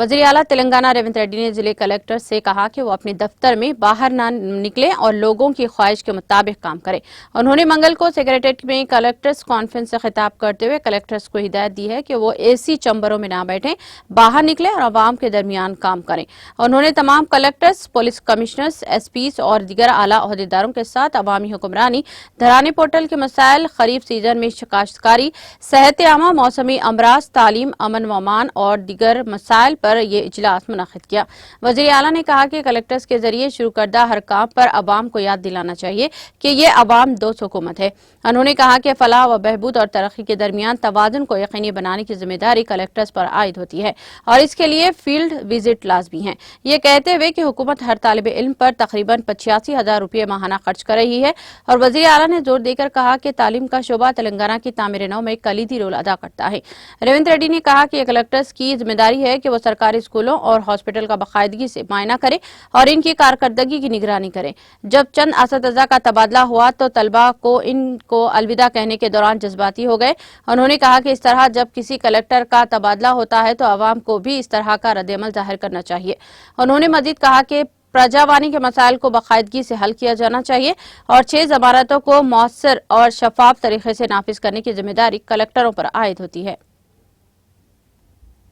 वज़ीर आला तेलंगाना रेवंत रेड्डी ने जिले कलेक्टर से कहा कि वो अपने दफ्तर में बाहर न निकले और लोगों की ख्वाहिश के मुताबिक काम करें। उन्होंने मंगल को सेक्रेटेरिएट में कलेक्टर्स कॉन्फ्रेंस से खिताब करते हुए कलेक्टर्स को हिदायत दी है कि वो एसी चैम्बरों में न बैठें, बाहर निकले और आवाम के दरमियान काम करें। उन्होंने तमाम कलेक्टर्स, पुलिस कमिश्नर्स, एसपीज और दीगर आला अहदेदारों के साथ अवामी हुक्मरानी, धरानी पोर्टल के मसाइल, खरीफ सीजन में काश्तकारी, सेहत आमा, मौसमी अमराज, तालीम, अमन व अमान और दीगर मसाइल पर यह इजलास मुनक्किद किया। वज़ीर आला ने कहा कि कलेक्टर्स के जरिए शुरू करदा हर काम पर अवाम को याद दिलाना चाहिए कि ये अवाम दोस्त हुकूमत है। उन्होंने कहा कि फलाह व बहबूद और तरक्की के दरमियान तवाज़ुन को यकीनी बनाने की जिम्मेदारी कलेक्टर्स पर आयद होती है और इसके लिए फील्ड विजिट लाजमी है। ये कहते हुए कि हुकूमत हर तालिब इल्म पर तकरीबन 85,000 रुपये माहाना खर्च कर रही है और वज़ीर आला ने जोर देकर कहा कि तालीम का शोबा तेलंगाना की तामीर नौ में कलीदी रोल अदा करता है। रेवंत रेड्डी ने कहा कि कलेक्टर्स की जिम्मेदारी है कि वो सरकारी स्कूलों और हॉस्पिटल का बाकायदगी से मुआयना करें और इनकी कारकर्दगी की निगरानी करें। जब चंद असतिज़ा का तबादला हुआ तो तलबा को इनको अलविदा कहने के दौरान जज्बाती हो गए। उन्होंने कहा कि इस तरह जब किसी कलेक्टर का तबादला होता है तो आवाम को भी इस तरह का रद्द-ए-अमल जाहिर करना चाहिए। उन्होंने मजीद कहा कि प्रजावानी के मसाइल को बाकायदगी से हल किया जाना चाहिए और 6 ज़मानतों को मौसर और शफाफ तरीके से नाफिज करने की जिम्मेदारी कलेक्टरों पर आयद होती है।